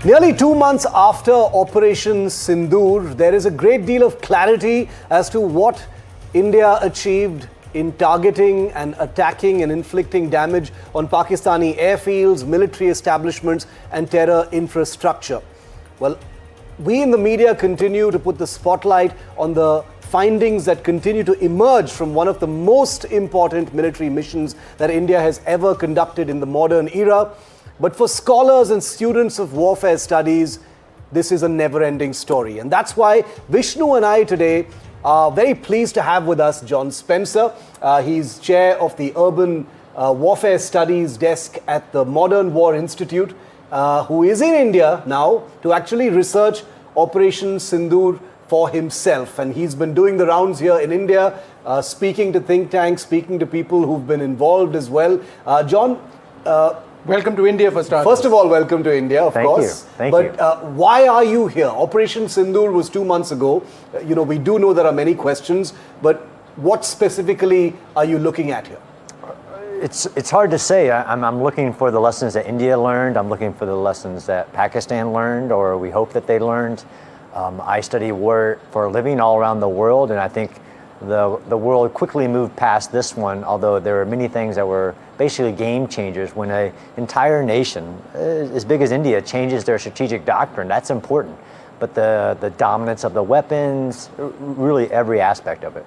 Nearly 2 months after Operation Sindoor, there is a great deal of clarity as to what India achieved in targeting and attacking and inflicting damage on Pakistani airfields, military establishments and terror infrastructure. Well, we in the media continue to put the spotlight on the findings that continue to emerge from one of the most important military missions that India has ever conducted in the modern era. But for scholars and students of warfare studies, this is a never-ending story. And that's why Vishnu and I today are very pleased to have with us John Spencer. He's chair of the Urban Warfare Studies desk at the Modern War Institute, who is in India now to actually research Operation Sindoor for himself. And he's been doing the rounds here in India, speaking to think tanks, speaking to people who've been involved as well. John, welcome to India for starters. First of all, welcome to India, of course. Thank you. But why are you here? Operation Sindoor was 2 months ago. We do know there are many questions, but what specifically are you looking at here? It's hard to say. I'm looking for the lessons that India learned. I'm looking for the lessons that Pakistan learned, or we hope that they learned. I study war for a living all around the world, and I think the world quickly moved past this one, although there are many things that were basically game changers. When an entire nation, as big as India, changes their strategic doctrine, that's important. But the dominance of the weapons, really every aspect of it.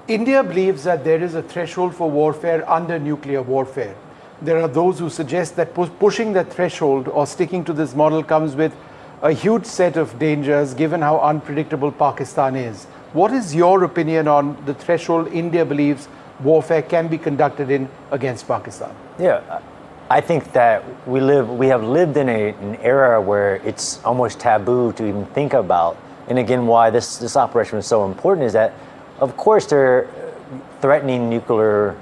India believes that there is a threshold for warfare under nuclear warfare. There are those who suggest that pushing that threshold or sticking to this model comes with a huge set of dangers given how unpredictable Pakistan is. What is your opinion on the threshold India believes warfare can be conducted in against Pakistan? Yeah, I think that we have lived in an era where it's almost taboo to even think about. And again, why this operation was so important is that, of course, they're threatening nuclear,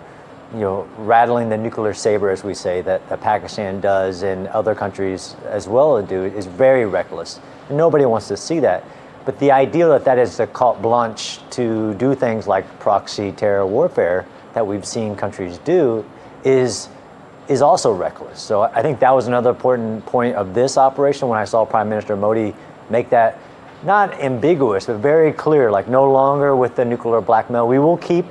rattling the nuclear saber, as we say, that Pakistan does and other countries as well do, is very reckless. And nobody wants to see that. But the idea that is a carte blanche to do things like proxy terror warfare that we've seen countries do is also reckless. So I think that was another important point of this operation when I saw Prime Minister Modi make that not ambiguous, but very clear, like no longer with the nuclear blackmail. We will keep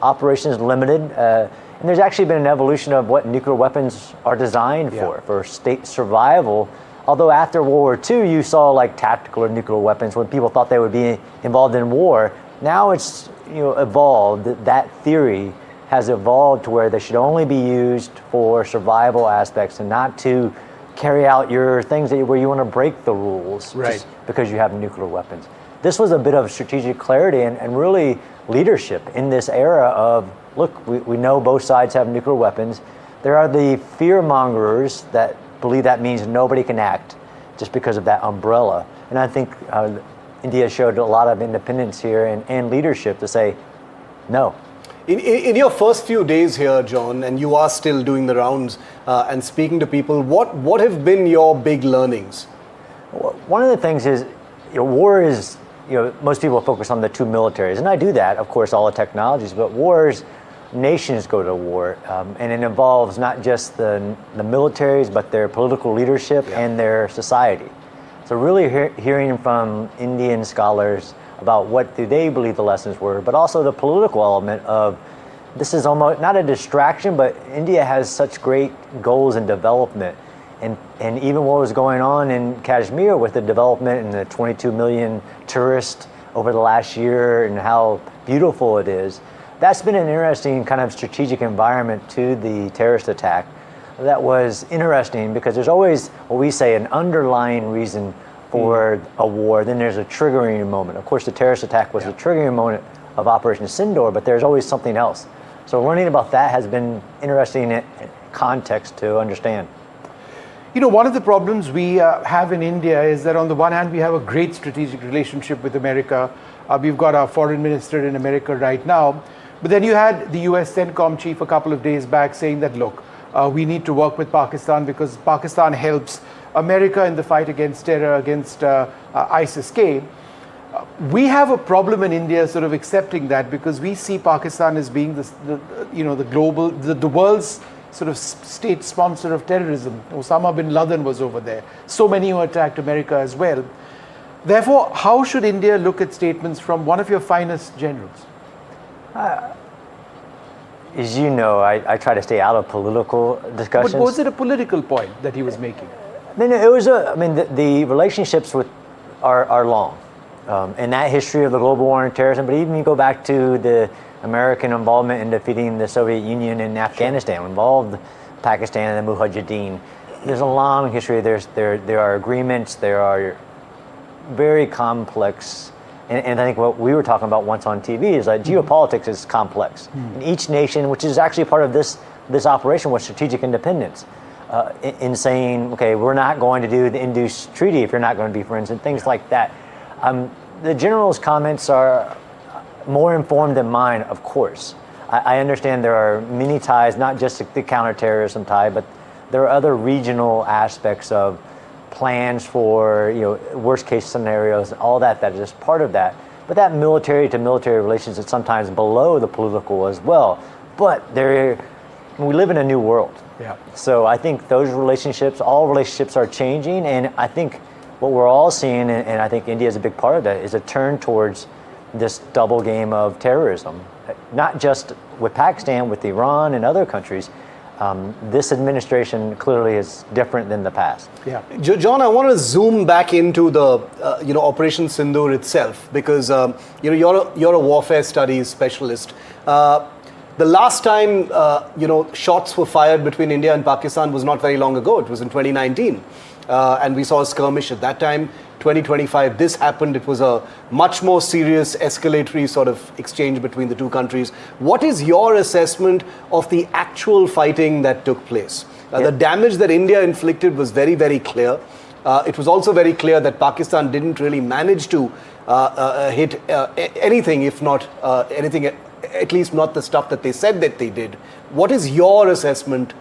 operations limited. And there's actually been an evolution of what nuclear weapons are designed for state survival. Although after World War II, you saw like tactical or nuclear weapons when people thought they would be involved in war. Now it's evolved. That theory has evolved to where they should only be used for survival aspects and not to carry out your things where you want to break the rules just because you have nuclear weapons. This was a bit of strategic clarity and really leadership in this era of, look, we know both sides have nuclear weapons. There are the fear mongers that believe that means nobody can act just because of that umbrella. And I think India showed a lot of independence here and leadership to say no. In your first few days here, John, and you are still doing the rounds and speaking to people, what have been your big learnings? One of the things is, war is, most people focus on the two militaries, and I do that, of course, all the technologies, but wars, nations go to war, and it involves not just the militaries, but their political leadership and their society. So really hearing from Indian scholars about what do they believe the lessons were, but also the political element of this is almost not a distraction, but India has such great goals in development. And even what was going on in Kashmir with the development and the 22 million tourists over the last year and how beautiful it is, that's been an interesting kind of strategic environment to the terrorist attack. That was interesting because there's always what we say an underlying reason for a war, then there's a triggering moment. Of course, the terrorist attack was the triggering moment of Operation Sindoor, but there's always something else. So learning about that has been interesting in context to understand. One of the problems we have in India is that on the one hand, we have a great strategic relationship with America. We've got our foreign minister in America right now. But then you had the US CENTCOM chief a couple of days back saying that, look, we need to work with Pakistan because Pakistan helps America in the fight against terror, against ISIS-K. We have a problem in India sort of accepting that because we see Pakistan as being the world's sort of state sponsor of terrorism. Osama bin Laden was over there. So many who attacked America as well. Therefore, how should India look at statements from one of your finest generals? As you know, I try to stay out of political discussions. But was it a political point that he was making? No, it was the relationships are long. And that history of the global war on terrorism, but even you go back to the American involvement in defeating the Soviet Union in Afghanistan, involved Pakistan and the Mujahideen. There's a long history. There are agreements. There are very complex, and I think what we were talking about once on TV is that geopolitics is complex. And each nation, which is actually part of this operation, was strategic independence. In saying, okay, we're not going to do the Indus Treaty if you're not going to be friends, and things like that. The general's comments are more informed than mine, of course. I understand there are many ties, not just the counterterrorism tie, but there are other regional aspects of plans for worst case scenarios, all that is part of that. But that military to military relations is sometimes below the political as well. But we live in a new world. Yeah. So I think those relationships, all relationships are changing, and I think what we're all seeing, and I think India is a big part of that, is a turn towards this double game of terrorism. Not just with Pakistan, with Iran and other countries. This administration clearly is different than the past. Yeah. John, I want to zoom back into the Operation Sindoor itself, because you're a warfare studies specialist. The last time shots were fired between India and Pakistan was not very long ago. It was in 2019, and we saw a skirmish at that time. 2025, this happened. It was a much more serious escalatory sort of exchange between the two countries. What is your assessment of the actual fighting that took place? The damage that India inflicted was very, very clear. It was also very clear that Pakistan didn't really manage to hit anything, if not anything, at least not the stuff that they said that they did. What is your assessment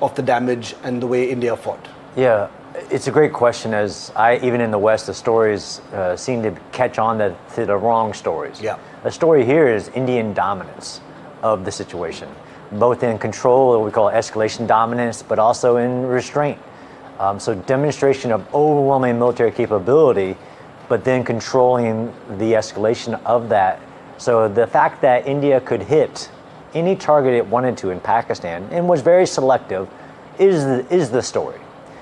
of the damage and the way India fought? Yeah, it's a great question. Even in the West, the stories seem to catch on to the wrong stories. Yeah. The story here is Indian dominance of the situation, both in control, what we call escalation dominance, but also in restraint. So demonstration of overwhelming military capability, but then controlling the escalation of that. So the fact that India could hit any target it wanted to in Pakistan and was very selective is the story.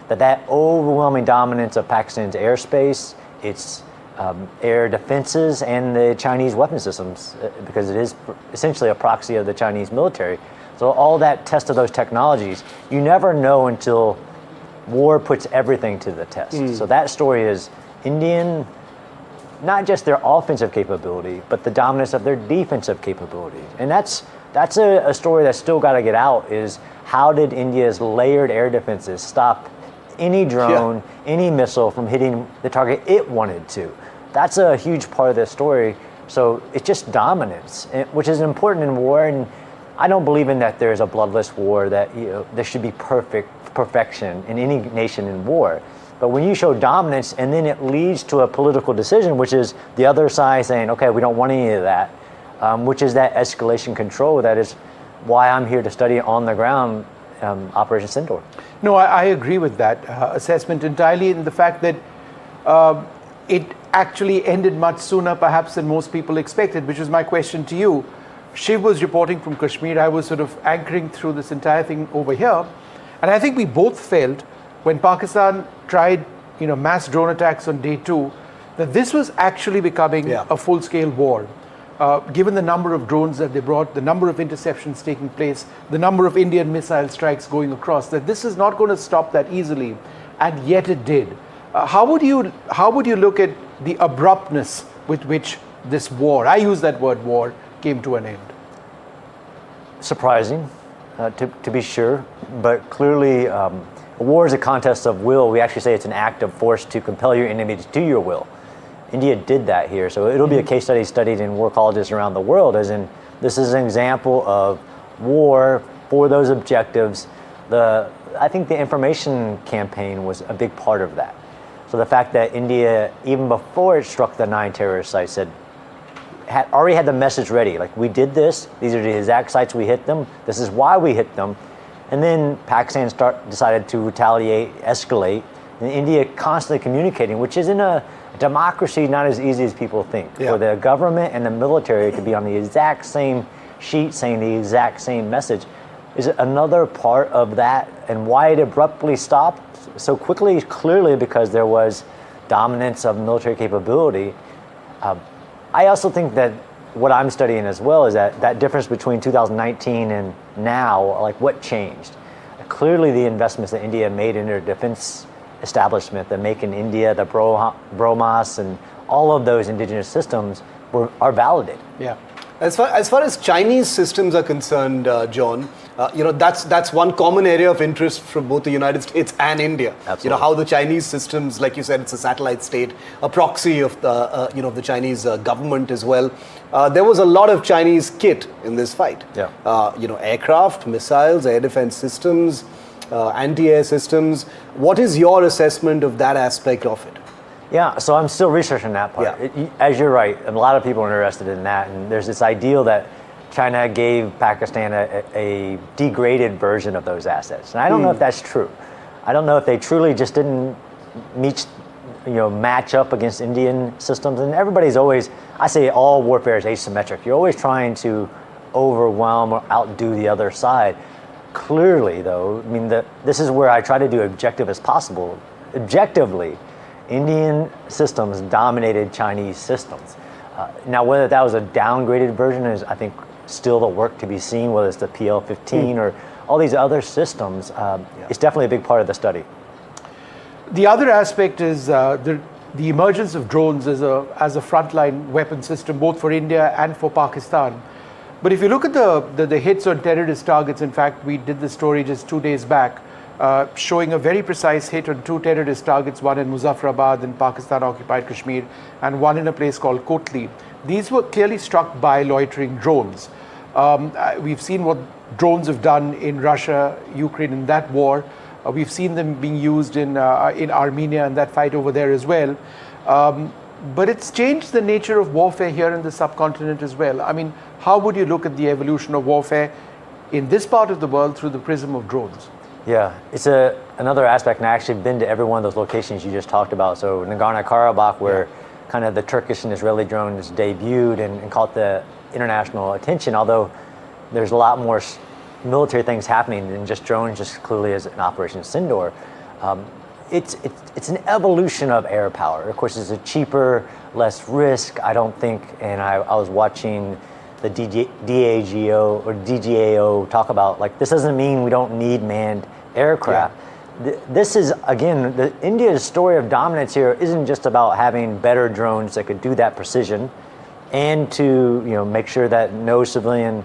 That overwhelming dominance of Pakistan's airspace, its air defenses, and the Chinese weapon systems, because it is essentially a proxy of the Chinese military. So all that test of those technologies, you never know until war puts everything to the test. So that story is Indian, not just their offensive capability, but the dominance of their defensive capability. And that's a story that's still got to get out, is how did India's layered air defenses stop any drone, any missile from hitting the target it wanted to? That's a huge part of this story. So it's just dominance, which is important in war. And I don't believe in that there's a bloodless war, that there should be perfection in any nation in war. But when you show dominance and then it leads to a political decision, which is the other side saying, okay, we don't want any of that, which is that escalation control. That is why I'm here to study on the ground Operation Sindoor. No, I agree with that assessment entirely, in the fact that it actually ended much sooner perhaps than most people expected, which was my question to you. Shiv was reporting from Kashmir. I was sort of anchoring through this entire thing over here. And I think we both felt, when Pakistan tried mass drone attacks on day 2, that this was actually becoming a full-scale war. Given the number of drones that they brought, the number of interceptions taking place, the number of Indian missile strikes going across, that this is not going to stop that easily, and yet it did. How would you look at the abruptness with which this war, I use that word war, came to an end? Surprising, to be sure, but clearly a war is a contest of will. We actually say it's an act of force to compel your enemy to do your will. India did that here, so it'll be a case study studied in war colleges around the world, as in this is an example of war for those objectives. I think the information campaign was a big part of that. So the fact that India, even before it struck the 9 terrorist sites, already had the message ready. Like, we did this, these are the exact sites we hit them, this is why we hit them. And then Pakistan decided to retaliate, escalate, and India constantly communicating, which is in a democracy not as easy as people think. For the government and the military to be on the exact same sheet saying the exact same message is another part of that, and why it abruptly stopped so quickly, clearly because there was dominance of military capability. I also think that what I'm studying as well is that difference between 2019 and now, like what changed? Clearly the investments that India made in their defense establishment, the Make in India, the BrahMos, and all of those indigenous systems are validated. Yeah. As far as Chinese systems are concerned, John, that's one common area of interest from both the United States and India. Absolutely. How the Chinese systems, like you said, it's a satellite state, a proxy of the the Chinese government as well. There was a lot of Chinese kit in this fight. Aircraft, missiles, air defense systems, anti-air systems. What is your assessment of that aspect of it? Yeah, so I'm still researching that part. Yeah. As you're right, a lot of people are interested in that, and there's this ideal that China gave Pakistan a degraded version of those assets. And I don't know if that's true. I don't know if they truly just didn't match up against Indian systems. And everybody's always, I say all warfare is asymmetric. You're always trying to overwhelm or outdo the other side. Clearly, though, this is where I try to do objective as possible. Objectively, Indian systems dominated Chinese systems. Now, whether that was a downgraded version is, I think, still the work to be seen, whether it's the PL-15 or all these other systems. It's definitely a big part of the study. The other aspect is the emergence of drones as a frontline weapon system, both for India and for Pakistan. But if you look at the hits on terrorist targets, in fact, we did the story just 2 days back, showing a very precise hit on 2 terrorist targets, one in Muzaffarabad in Pakistan-occupied Kashmir, and one in a place called Kotli. These were clearly struck by loitering drones. We've seen what drones have done in Russia, Ukraine, in that war. We've seen them being used in Armenia and that fight over there as well. But it's changed the nature of warfare here in the subcontinent as well. How would you look at the evolution of warfare in this part of the world through the prism of drones? Yeah, it's another aspect, and I actually been to every one of those locations you just talked about. So Nagorno-Karabakh, where kind of the Turkish and Israeli drones debuted and caught the international attention, although there's a lot more military things happening than just drones, just clearly as an Operation Sindoor. It's an evolution of air power. Of course, it's a cheaper, less risk, I don't think, and I was watching the DAGO or DGAO talk about, like, this doesn't mean we don't need manned aircraft. This is, again, India's story of dominance here isn't just about having better drones that could do that precision and to make sure that no civilian,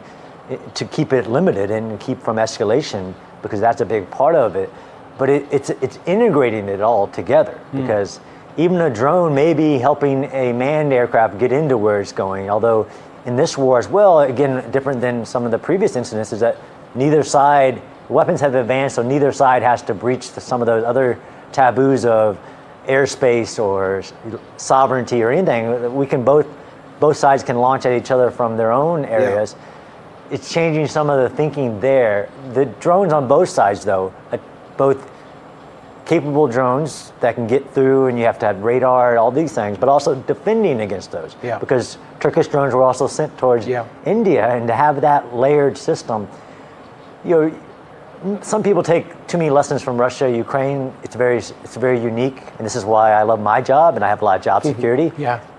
to keep it limited and keep from escalation, because that's a big part of it. But it's integrating it all together, because even a drone may be helping a manned aircraft get into where it's going, although in this war as well, again, different than some of the previous incidents, is that neither side, weapons have advanced, so neither side has to breach some of those other taboos of airspace or sovereignty or anything. We can both sides can launch at each other from their own areas. Yeah. It's changing some of the thinking there. The drones on both sides, though, both capable drones that can get through, and you have to have radar, all these things, but also defending against those. Yeah. Because Turkish drones were also sent towards India, and to have that layered system, some people take too many lessons from Russia, Ukraine. It's very unique, and this is why I love my job, and I have a lot of job security.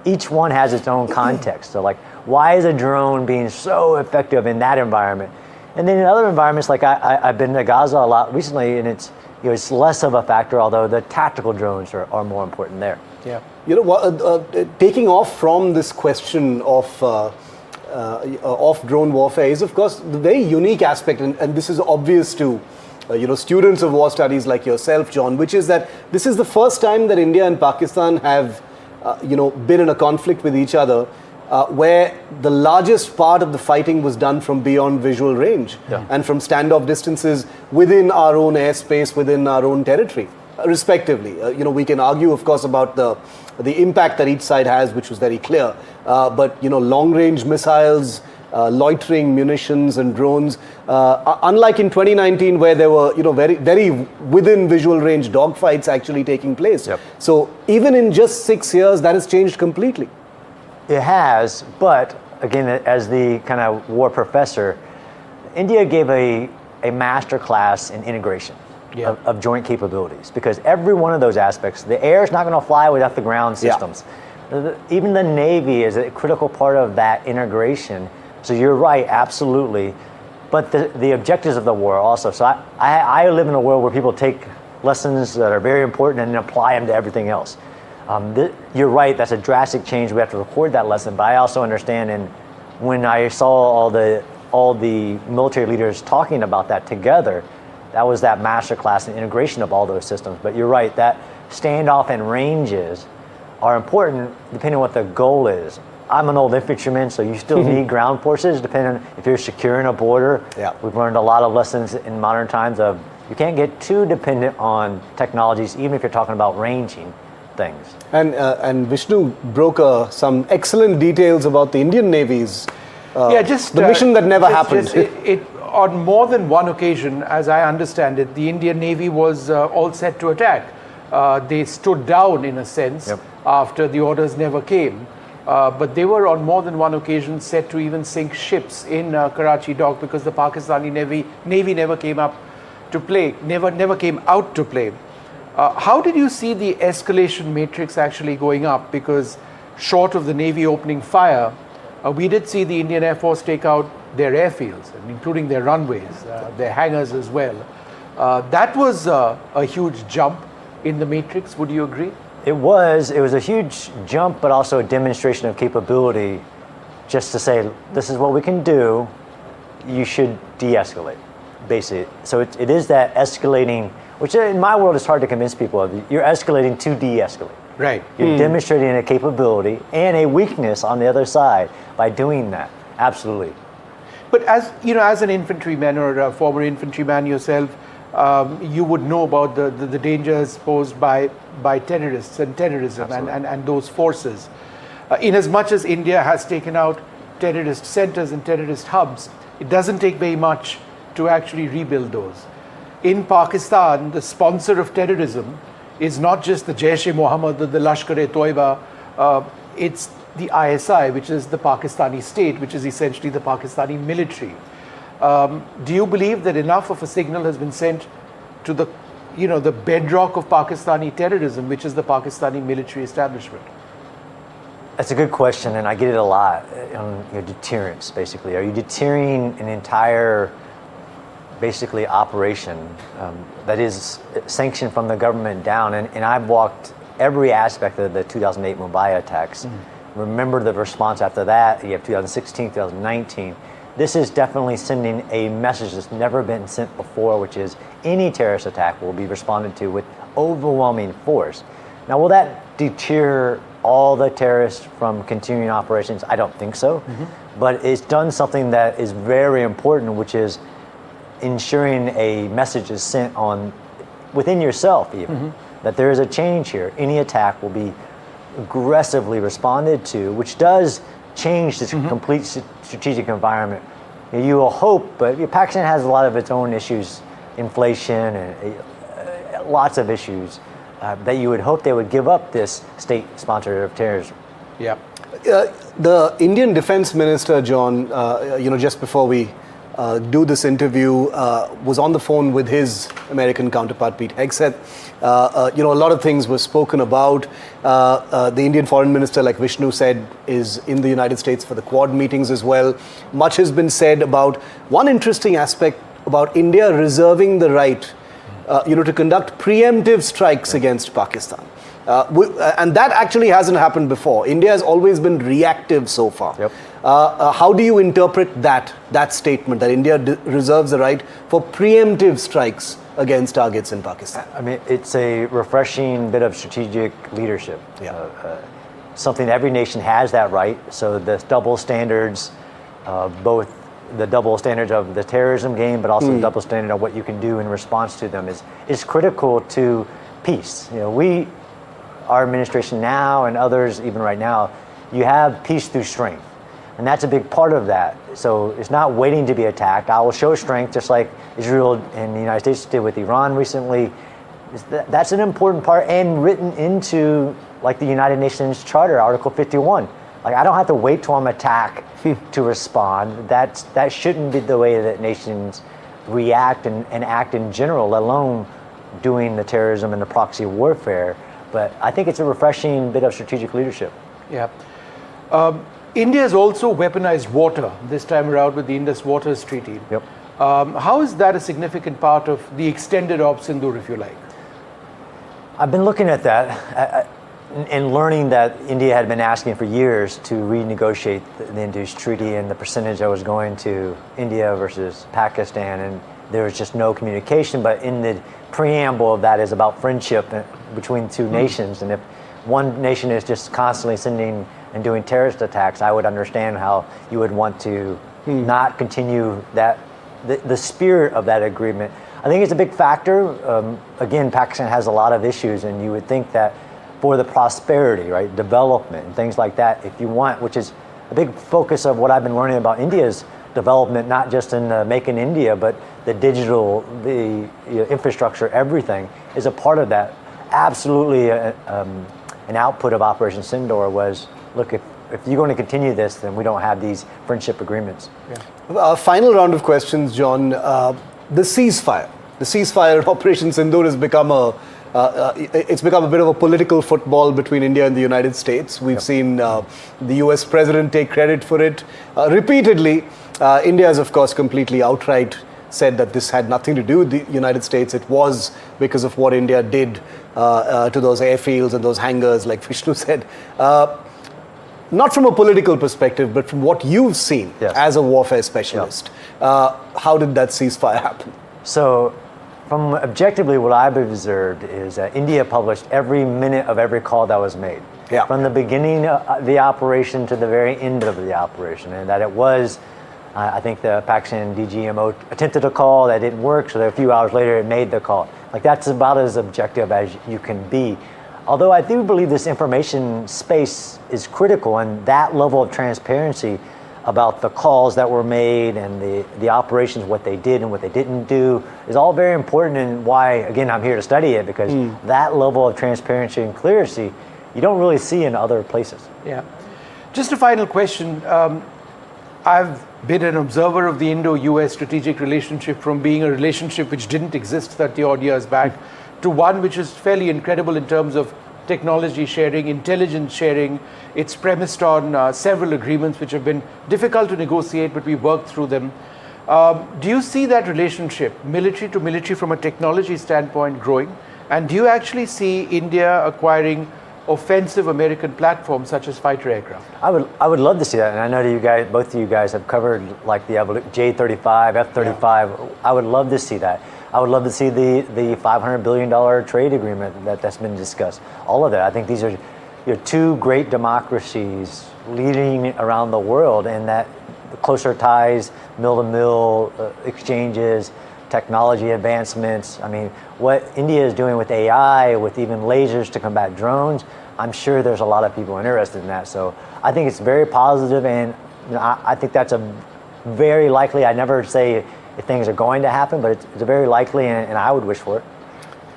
Each one has its own context. So, like, why is a drone being so effective in that environment? And then in other environments, like I've been to Gaza a lot recently, and it's less of a factor, although the tactical drones are more important there. Yeah. Taking off from this question of drone warfare is, of course, the very unique aspect, and this is obvious to students of war studies like yourself, John, which is that this is the first time that India and Pakistan have been in a conflict with each other, where the largest part of the fighting was done from beyond visual range and from standoff distances within our own airspace, within our own territory. respectively. We can argue, of course, about the impact that each side has, which was very clear. But long-range missiles, loitering munitions and drones, unlike in 2019 where there were very, very within visual range dogfights actually taking place. Yep. So even in just 6 years, that has changed completely. It has, but again, as the kind of war professor, India gave a master class in integration of joint capabilities, because every one of those aspects, the air is not going to fly without the ground systems. Even the Navy is a critical part of that integration. So you're right, absolutely. But the objectives of the war also. So I live in a world where people take lessons that are very important and then apply them to everything else. You're right, that's a drastic change. We have to record that lesson. But I also understand, and when I saw all the military leaders talking about that together, that was that masterclass in integration of all those systems. But you're right, that standoff and ranges are important depending on what the goal is. I'm an old infantryman, so you still need ground forces depending on if you're securing a border. Yeah. We've learned a lot of lessons in modern times of you can't get too dependent on technologies, even if you're talking about ranging things. And Vishnu broke some excellent details about the Indian Navy's the mission that never happened. On more than one occasion, as I understand it, the Indian Navy was all set to attack. They stood down in a sense after the orders never came. But they were on more than one occasion set to even sink ships in Karachi dock because the Pakistani Navy never came up to play, never came out to play. How did you see the escalation matrix actually going up? Because short of the Navy opening fire, we did see the Indian Air Force take out their airfields, including their runways, their hangars as well. That was a huge jump in the matrix, would you agree? It was a huge jump, but also a demonstration of capability, just to say, this is what we can do, you should de-escalate, basically. So it is that escalating, which in my world is hard to convince people of. You're escalating to de-escalate. Right. You're demonstrating a capability and a weakness on the other side by doing that, absolutely. But as an infantryman or a former infantryman yourself, you would know about the dangers posed by terrorists and terrorism and those forces. In as much as India has taken out terrorist centers and terrorist hubs, it doesn't take very much to actually rebuild those. In Pakistan, the sponsor of terrorism is not just the Jaish-e-Mohammed or the Lashkar-e-Toiba, it's the ISI, which is the Pakistani state, which is essentially the Pakistani military. Do you believe that enough of a signal has been sent to the bedrock of Pakistani terrorism, which is the Pakistani military establishment? That's a good question, and I get it a lot on deterrence, basically. Are you deterring an entire, basically, operation that is sanctioned from the government down? And I've walked every aspect of the 2008 Mumbai attacks. Remember the response after that. You have 2016, 2019. This is definitely sending a message that's never been sent before, which is any terrorist attack will be responded to with overwhelming force. Now, will that deter all the terrorists from continuing operations? I don't think so. But it's done something that is very important, which is ensuring a message is sent on within yourself even, that there is a change here. Any attack will be aggressively responded to, which does change this complete strategic environment. You will hope, but Pakistan has a lot of its own issues, inflation and lots of issues, that you would hope they would give up this state sponsor of terrorism. Yeah. The Indian Defense Minister, John, just before we do this interview, was on the phone with his American counterpart, Pete Hegseth. A lot of things were spoken about. The Indian Foreign Minister, like Vishnu said, is in the United States for the Quad meetings as well. Much has been said about one interesting aspect about India reserving the right, to conduct preemptive strikes against Pakistan. And that actually hasn't happened before. India has always been reactive so far. Yep. How do you interpret that statement, that India reserves the right for preemptive strikes against targets in Pakistan? I mean, it's a refreshing bit of strategic leadership. Something every nation has that right. So the double standards, both the double standards of the terrorism game, but also the double standard of what you can do in response to them is critical to peace. Our administration now and others even right now, you have peace through strength. And that's a big part of that. So it's not waiting to be attacked. I will show strength just like Israel and the United States did with Iran recently. That's an important part and written into like the United Nations Charter, Article 51. Like I don't have to wait till I'm attacked to respond. That shouldn't be the way that nations react and act in general, let alone doing the terrorism and the proxy warfare. But I think it's a refreshing bit of strategic leadership. Yeah. India has also weaponized water this time around with the Indus Waters Treaty. Yep. How is that a significant part of the extended Op Sindoor, if you like? I've been looking at that and learning that India had been asking for years to renegotiate the Indus Treaty and the percentage that was going to India versus Pakistan, and there was just no communication. But in the preamble of that is about friendship between two nations, and if one nation is just constantly sending and doing terrorist attacks, I would understand how you would want to not continue that the spirit of that agreement. I think it's a big factor. Again, Pakistan has a lot of issues, and you would think that for the prosperity, right, development and things like that, if you want, which is a big focus of what I've been learning about India's development, not just in Make in India, but the digital, the infrastructure, everything is a part of that. Absolutely an output of Operation Sindoor was, look, if you're going to continue this, then we don't have these friendship agreements. Yeah. Final round of questions, John. The ceasefire. The ceasefire at Operation Sindoor has become it's become a bit of a political football between India and the United States. We've seen the US president take credit for it repeatedly. India has, of course, completely outright said that this had nothing to do with the United States. It was because of what India did to those airfields and those hangars, like Vishnu said. Not from a political perspective, but from what you've seen as a warfare specialist. How did that ceasefire happen? So, from objectively, what I've observed is that India published every minute of every call that was made. From the beginning of the operation to the very end of the operation. And that it was, I think the Pakistan DGMO attempted a call, that didn't work, so that a few hours later it made the call. Like that's about as objective as you can be. Although I do believe this information space is critical, and that level of transparency about the calls that were made and the operations, what they did and what they didn't do, is all very important, and why, again, I'm here to study it, because that level of transparency and clarity you don't really see in other places. Yeah. Just a final question. I've been an observer of the Indo-US strategic relationship from being a relationship which didn't exist 30 odd years back to one which is fairly incredible in terms of technology sharing, intelligence sharing. It's premised on several agreements which have been difficult to negotiate, but we worked through them. Do you see that relationship, military to military from a technology standpoint, growing? And do you actually see India acquiring offensive American platforms such as fighter aircraft? I would love to see that, and I know that you guys, both of you guys, have covered like the J-35, F-35. I would love to see that. I would love to see the $500 billion trade agreement that's been discussed. All of that. I think these are two great democracies leading around the world, and that closer ties, mill-to-mill exchanges, technology advancements. I mean, what India is doing with AI, with even lasers to combat drones, I'm sure there's a lot of people interested in that. So I think it's very positive, and I think that's a very likely, I never say if things are going to happen, but it's very likely, and I would wish for it.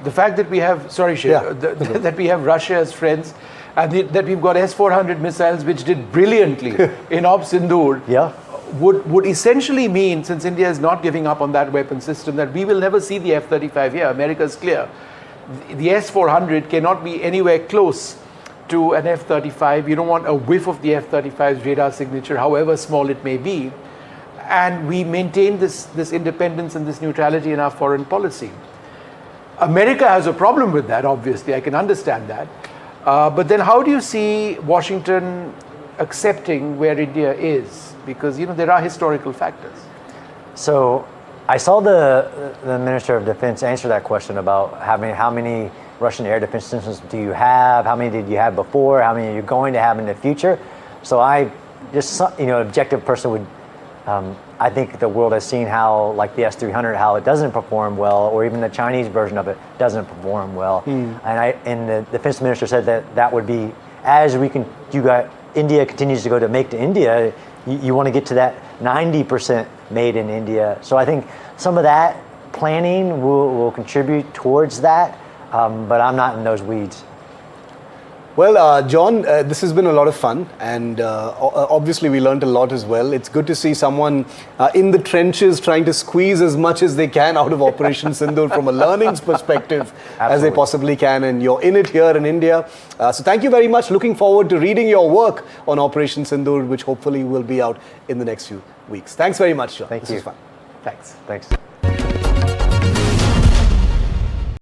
The fact that we have, sorry Shiv, that we have Russia as friends, and that we've got S-400 missiles which did brilliantly in Op Sindoor, would essentially mean, since India is not giving up on that weapon system, that we will never see the F-35 here. America's clear. The S-400 cannot be anywhere close to an F-35. You don't want a whiff of the F-35's radar signature, however small it may be. And we maintain this independence and this neutrality in our foreign policy. America has a problem with that, obviously. I can understand that. But then how do you see Washington accepting where India is? Because, there are historical factors. So I saw the Minister of Defense answer that question about how many Russian air defense systems do you have? How many did you have before? How many are you going to have in the future? So I just, objective person would I think the world has seen how, like the S-300, how it doesn't perform well, or even the Chinese version of it doesn't perform well. And the defense minister said that would be, as India continues to go to make to India, you want to get to that 90% made in India. So I think some of that planning will contribute towards that, but I'm not in those weeds. Well, John, this has been a lot of fun, and obviously we learned a lot as well. It's good to see someone in the trenches trying to squeeze as much as they can out of Operation Sindoor from a learnings perspective as they possibly can, and you're in it here in India. So thank you very much. Looking forward to reading your work on Operation Sindoor, which hopefully will be out in the next few weeks. Thanks very much, John. Thank you. This was fun. Thanks. Thanks.